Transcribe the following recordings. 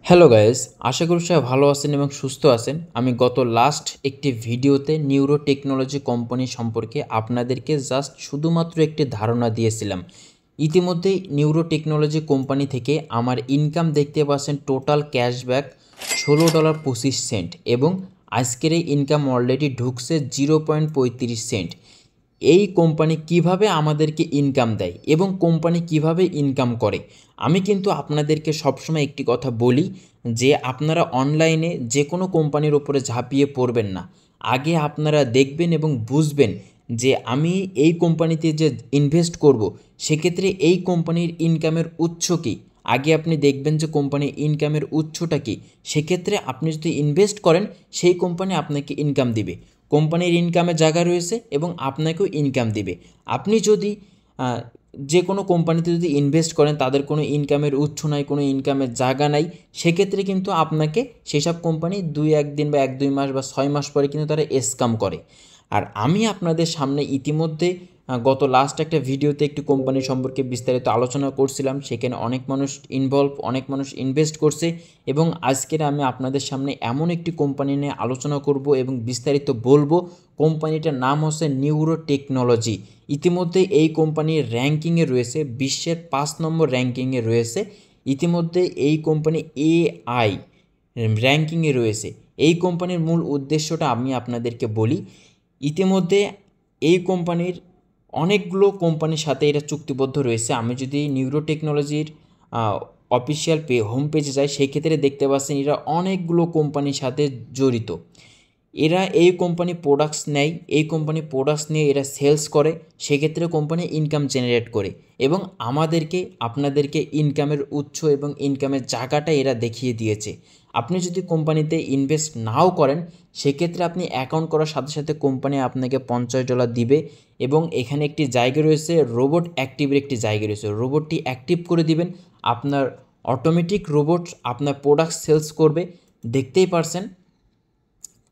Hello guys, আশা করি সবাই ভালো আছেন এবং সুস্থ আছেন। আমি গত লাস্ট একটি ভিডিওতে নিউরো টেকনোলজি কোম্পানি সম্পর্কে আপনাদেরকে জাস্ট শুধুমাত্র একটি ধারণা দিয়েছিলাম। ইতিমধ্যেই নিউরো টেকনোলজি কোম্পানি থেকে আমার ইনকাম দেখতে পাচ্ছেন টোটাল ক্যাশব্যাক $16.25 এবং আজকের এই ইনকাম অলরেডি ঢুকছে 0.35 সেন্ট। এই কোম্পানি কিভাবে আমাদেরকে ইনকাম দেয় এবং কোম্পানি কিভাবে ইনকাম করে, আমি কিন্তু আপনাদেরকে সবসময় একটি কথা বলি যে আপনারা অনলাইনে যে কোনো কোম্পানির ওপরে ঝাঁপিয়ে পড়বেন না। আগে আপনারা দেখবেন এবং বুঝবেন যে আমি এই কোম্পানিতে যে ইনভেস্ট করব সেক্ষেত্রে এই কোম্পানির ইনকামের উৎস কী। আগে আপনি দেখবেন যে কোম্পানির ইনকামের উৎসটা কী, সেক্ষেত্রে আপনি যদি ইনভেস্ট করেন সেই কোম্পানি আপনাকে ইনকাম দিবে। কোম্পানির ইনকামের জায়গা রয়েছে এবং আপনাকেও ইনকাম দিবে। আপনি যদি যে কোনো কোম্পানিতে যদি ইনভেস্ট করেন তাদের কোনো ইনকামের উৎস নাই, কোনো ইনকামের জায়গা নাই, সেক্ষেত্রে কিন্তু আপনাকে সেসব কোম্পানি 2-1 দিন বা 1-2 মাস বা 6 মাস পরে কিন্তু তারা স্ক্যাম করে। আর আমি আপনাদের সামনে ইতিমধ্যে গত লাস্ট একটা ভিডিওতে একটি কোম্পানি সম্পর্কে বিস্তারিত আলোচনা করছিলাম। সেখানে অনেক মানুষ ইনভলভ, অনেক মানুষ ইনভেস্ট করছে এবং আজকের আমি আপনাদের সামনে এমন একটি কোম্পানি নিয়ে আলোচনা করব এবং বিস্তারিত বলবো। কোম্পানিটার নাম হচ্ছে নিউরো টেকনোলজি। ইতিমধ্যে এই কোম্পানির র্যাঙ্কিংয়ে রয়েছে, বিশ্বের 5 নম্বর র্যাঙ্কিংয়ে রয়েছে। ইতিমধ্যে এই কোম্পানি AI র্যাঙ্কিংয়ে রয়েছে। এই কোম্পানির মূল উদ্দেশ্যটা আমি আপনাদেরকে বলি। ইতিমধ্যে এই কোম্পানির অনেকগুলো কোম্পানির সাথে এটা চুক্তিবদ্ধ রয়েছে। আমি যদি নিউরো টেকনোলজির অফিসিয়াল হোম পেজে যাই, সেই ক্ষেত্রে দেখতে পাচ্ছেন এরা অনেকগুলো কোম্পানির সাথে জড়িত। এরা এই কোম্পানি প্রোডাক্টস নেয়, এই কোম্পানি প্রোডাক্টস নিয়ে এরা সেলস করে, সেক্ষেত্রে কোম্পানি ইনকাম জেনারেট করে এবং আমাদেরকে আপনাদেরকে ইনকামের উৎস এবং ইনকামের জায়গাটা এরা দেখিয়ে দিয়েছে। আপনি যদি কোম্পানিতে ইনভেস্ট নাও করেন সেক্ষেত্রে আপনি অ্যাকাউন্ট করার সাথে সাথে কোম্পানি আপনাকে $50 দিবে এবং এখানে একটি জায়গা রয়েছে, রোবট অ্যাক্টিভের একটি জায়গা রয়েছে। রোবটটি অ্যাক্টিভ করে দিবেন, আপনার অটোমেটিক রোবট আপনার প্রোডাক্ট সেলস করবে। দেখতেই পারছেন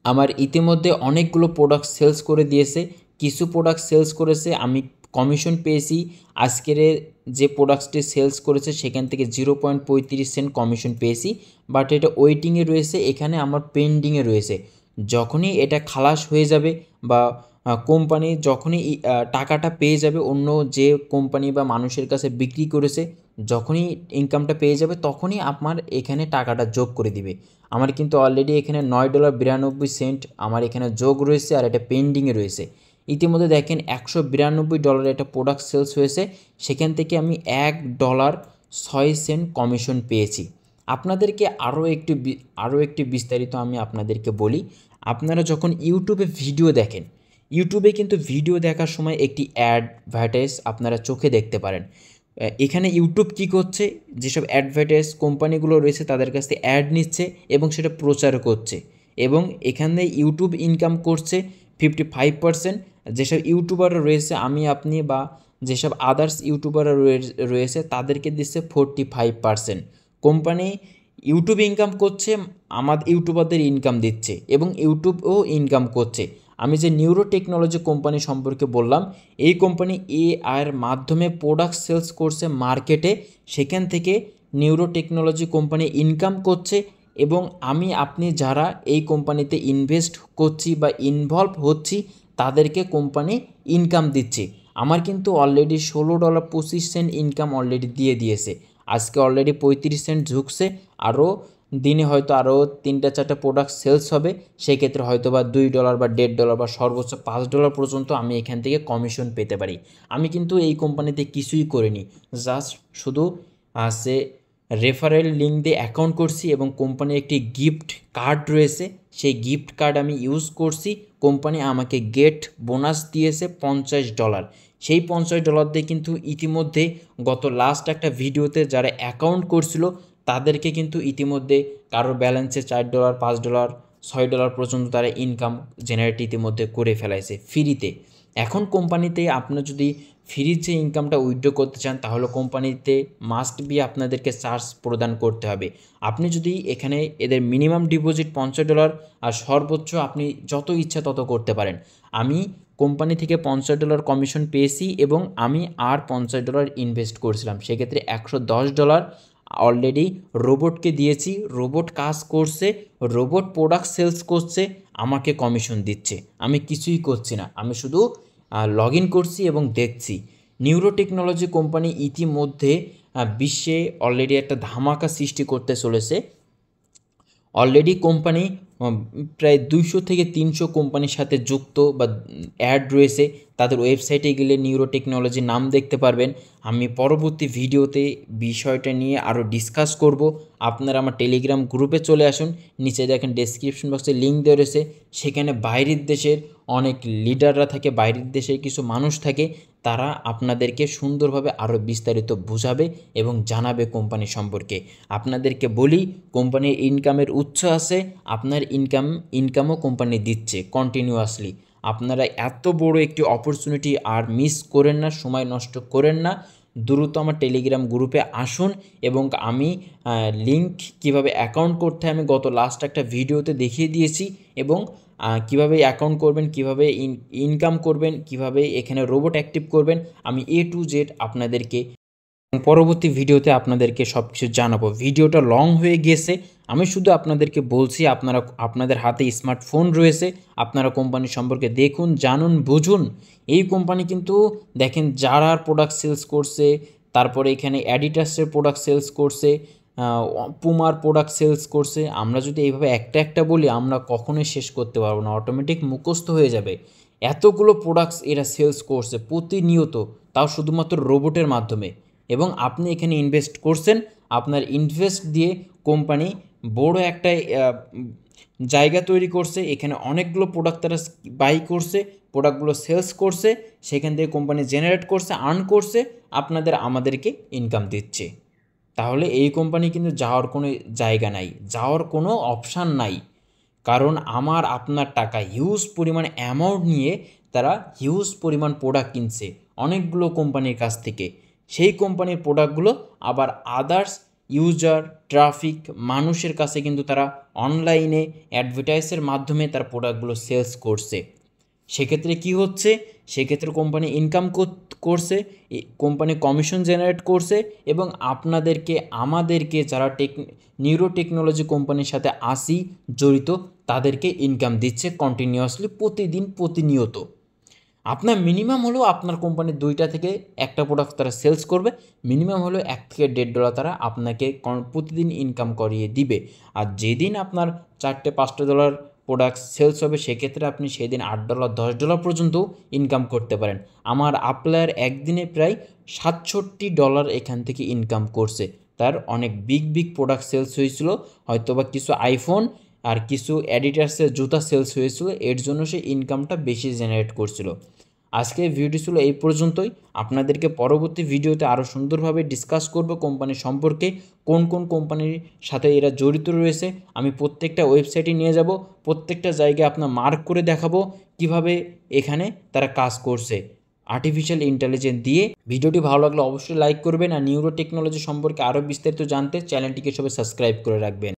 আমার ইতিমধ্যে অনেকগুলো প্রোডাক্ট সেলস করে দিয়েছে। কিছু প্রোডাক্ট সেলস করেছে, আমি কমিশন পেয়েছি। আজকের যে প্রোডাক্টসটি সেলস করেছে সেখান থেকে 0.35 সেন্ট কমিশন পেয়েছি, বাট এটা ওয়েটিংয়ে রয়েছে, এখানে আমার পেন্ডিংয়ে রয়েছে। যখনই এটা খালাস হয়ে যাবে বা কোম্পানি যখনই টাকাটা পেয়ে যাবে, অন্য যে কোম্পানি বা মানুষের কাছে বিক্রি করেছে যখনই ইনকামটা পেয়ে যাবে তখনই আপনার এখানে টাকাটা যোগ করে দিবে। আমার কিন্তু অলরেডি এখানে $9.92 আমার এখানে যোগ রয়েছে আর এটা পেন্ডিংয়ে রয়েছে। ইতিমধ্যে দেখেন $192 একটা প্রোডাক্ট সেলস হয়েছে, সেখান থেকে আমি $1.06 কমিশন পেয়েছি। আপনাদেরকে আরও একটি বিস্তারিত আমি আপনাদেরকে বলি। আপনারা যখন ইউটিউবে ভিডিও দেখেন, ইউটিউবে কিন্তু ভিডিও দেখার সময় একটি অ্যাডভার্টাইজ আপনারা চোখে দেখতে পারেন। এখানে ইউটিউব কী করছে, যেসব অ্যাডভার্টাইজ কোম্পানিগুলো রয়েছে তাদের কাছ থেকে অ্যাড নিচ্ছে এবং সেটা প্রচার করছে এবং এখানে ইউটিউব ইনকাম করছে 55%। যেসব ইউটিউবাররা রয়েছে আমি আপনি বা যেসব আদার্স ইউটিউবাররা রয়েছে তাদেরকে দিচ্ছে 45%। কোম্পানি ইউটিউব ইনকাম করছে, আমাদের ইউটিউবারদের ইনকাম দিচ্ছে এবং ইউটিউবও ইনকাম করছে। আমি যে নিউরো টেকনোলজি কোম্পানি সম্পর্কে বললাম, এই কোম্পানি এআইয়ের মাধ্যমে প্রোডাক্ট সেলস করছে মার্কেটে, সেখান থেকে নিউরো টেকনোলজি কোম্পানি ইনকাম করছে এবং আমি আপনি যারা এই কোম্পানিতে ইনভেস্ট করছি বা ইনভলভ হচ্ছি তাদেরকে কোম্পানি ইনকাম দিচ্ছে। আমার কিন্তু অলরেডি $16.25 ইনকাম অলরেডি দিয়ে দিয়েছে। আজকে অলরেডি 35 সেন্ট ঝুঁকছে, আরও দিনে হয়তো আরও 3-4টা প্রোডাক্ট সেলস হবে, সেক্ষেত্রে হয়তো বা $2 বা $1.5 বা সর্বোচ্চ $5 পর্যন্ত আমি এখান থেকে কমিশন পেতে পারি। আমি কিন্তু এই কোম্পানিতে কিছুই করিনি, জাস্ট শুধু সে রেফারেল লিঙ্ক দিয়ে অ্যাকাউন্ট করছি এবং কোম্পানির একটি গিফট কার্ড রয়েছে, সেই গিফট কার্ড আমি ইউজ করছি। কোম্পানি আমাকে গেট বোনাস দিয়েছে $50। সেই $50 দিয়ে কিন্তু ইতিমধ্যে গত লাস্ট একটা ভিডিওতে যারা অ্যাকাউন্ট করছিল তাদেরকে কিন্তু ইতিমধ্যে কারোর ব্যালেন্সে $4, $5, $6 পর্যন্ত তারা ইনকাম জেনারেট ইতিমধ্যে করে ফেলাইছে ফ্রিতে। এখন কোম্পানিতে আপনার যদি ফ্রির যে ইনকামটা উইথড্র করতে চান তাহলে কোম্পানিতে মাস্ট বি আপনাদেরকে চার্জ প্রদান করতে হবে। আপনি যদি এখানে এদের মিনিমাম ডিপোজিট $50 আর সর্বোচ্চ আপনি যত ইচ্ছা তত করতে পারেন। আমি কোম্পানি থেকে $50 কমিশন পেয়েছি এবং আমি আর $50 ইনভেস্ট করছিলাম, সেক্ষেত্রে $110 অলরেডি রোবটকে দিয়েছি, রোবট কাজ করছে, রোবট প্রোডাক্ট সেলস করছে, আমাকে কমিশন দিচ্ছে। আমি কিছুই করছি না, আমি শুধু লগ ইন করছি এবং দেখছি। নিউরো টেকনোলজি কোম্পানি ইতিমধ্যে বিশ্বে অলরেডি একটা ধামাকা সৃষ্টি করতে চলেছে। অলরেডি কোম্পানি প্রায় 200 থেকে 300 কোম্পানির সাথে যুক্ত বা অ্যাড রয়েছে। তাদের ওয়েবসাইটে গেলে নিউরো টেকনোলজির নাম দেখতে পারবেন। আমি পরবর্তী ভিডিওতে বিষয়টা নিয়ে আরও ডিসকাস করব। আপনারা আমার টেলিগ্রাম গ্রুপে চলে আসুন, নিচে দেখেন ডেসক্রিপশন বক্সে লিঙ্ক দেওয়া রয়েছে। সেখানে বাইরের দেশের অনেক লিডাররা থাকে, বাইরের দেশের কিছু মানুষ থাকে, তারা আপনাদেরকে সুন্দরভাবে আরও বিস্তারিত বোঝাবে এবং জানাবে কোম্পানি সম্পর্কে। আপনাদেরকে বলি, কোম্পানির ইনকামের উৎস আছে, আপনার ইনকামও কোম্পানি দিচ্ছে কন্টিনিউয়াসলি। আপনারা এত বড় একটি অপরচুনিটি আর মিস করেন না, সময় নষ্ট করেন না। দ্রুত আমার টেলিগ্রাম গ্রুপে আসুন এবং আমি লিঙ্ক কিভাবে অ্যাকাউন্ট করতে হয় আমি গত লাস্ট একটা ভিডিওতে দেখিয়ে দিয়েছি, এবং কিভাবে অ্যাকাউন্ট করবেন, কিভাবে ইনকাম করবেন, কিভাবে এখানে রোবট অ্যাক্টিভ করবেন, আমি A to Z আপনাদেরকে পরবর্তী ভিডিওতে আপনাদেরকে সব কিছু জানাবো। ভিডিওটা লং হয়ে গেছে, আমি শুধু আপনাদেরকে বলছি, আপনাদের হাতে স্মার্টফোন রয়েছে, আপনারা কোম্পানি সম্পর্কে দেখুন, জানুন, বুঝুন। এই কোম্পানি কিন্তু দেখেন জারার প্রোডাক্ট সেলস করছে, তারপরে এখানে অ্যাডিডাসের প্রোডাক্ট সেলস করছে, পুমার প্রোডাক্ট সেলস করছে। আমরা যদি এইভাবে একটা একটা বলি আমরা কখনোই শেষ করতে পারবো না, অটোমেটিক মুখস্থ হয়ে যাবে। এতগুলো প্রোডাক্টস এরা সেলস করছে প্রতিনিয়ত, তাও শুধুমাত্র রোবটের মাধ্যমে। এবং আপনি এখানে ইনভেস্ট করছেন, আপনার ইনভেস্ট দিয়ে কোম্পানি বড় একটা জায়গা তৈরি করছে, এখানে অনেকগুলো প্রোডাক্ট তারা বাই করছে, প্রোডাক্টগুলো সেলস করছে, সেখান থেকে কোম্পানি জেনারেট করছে, আর্ন করছে, আমাদেরকে ইনকাম দিচ্ছে। তাহলে এই কোম্পানি কিন্তু যাওয়ার কোনো জায়গা নাই, যাওয়ার কোনো অপশান নাই। কারণ আপনার টাকা হিউজ পরিমাণ অ্যামাউন্ট নিয়ে তারা হিউজ পরিমাণ প্রোডাক্ট কিনছে অনেকগুলো কোম্পানির কাছ থেকে। সেই কোম্পানির প্রোডাক্টগুলো আবার আদার্স ইউজার, ট্রাফিক, মানুষের কাছে কিন্তু তারা অনলাইনে অ্যাডভার্টাইজের মাধ্যমে তার প্রোডাক্টগুলো সেলস করছে। সেক্ষেত্রে কি হচ্ছে, সেক্ষেত্রে কোম্পানি ইনকাম করছে, কোম্পানি কমিশন জেনারেট করছে, এবং আমাদেরকে যারা নিউরো টেকনোলজি কোম্পানির সাথে জড়িত তাদেরকে ইনকাম দিচ্ছে কন্টিনিউয়াসলি, প্রতিনিয়ত। আপনার মিনিমাম হলেও আপনার কোম্পানির 2টা থেকে 1টা প্রোডাক্ট তারা সেলস করবে, মিনিমাম হলেও $1 থেকে $1.5 তারা আপনাকে প্রতিদিন ইনকাম করিয়ে দিবে। আর যেদিন আপনার $4-5টা প্রোডাক্ট সেলস হবে, সেক্ষেত্রে আপনি সেদিন $8, $10 পর্যন্ত ইনকাম করতে পারেন। আমার আপলায়ার একদিনে প্রায় $67 এখান থেকে ইনকাম করছে। তার অনেক বিগ প্রোডাক্ট সেলস হয়েছিল, হয়তোবা কিছু আইফোন আর কিছু অ্যাডিডাসের জুতা সেলস হয়েছিল, এর জন্য সে ইনকামটা বেশি জেনারেট করছিল। আজকে ভিডিও ছিল এই পর্যন্তই। আপনাদেরকে পরবর্তী ভিডিওতে আরও সুন্দরভাবে ডিসকাস করব কোম্পানি সম্পর্কে, কোন কোন কোম্পানির সাথে এরা জড়িত রয়েছে। আমি প্রত্যেকটা ওয়েবসাইটে নিয়ে যাব, প্রত্যেকটা জায়গায় আপনার মার্ক করে দেখাবো কিভাবে এখানে তারা কাজ করছে আর্টিফিশিয়াল ইন্টেলিজেন্স দিয়ে। ভিডিওটি ভালো লাগলে অবশ্যই লাইক করবেন, আর নিউরো টেকনোলজি সম্পর্কে আরও বিস্তারিত জানতে চ্যানেলটিকে সবাই সাবস্ক্রাইব করে রাখবেন।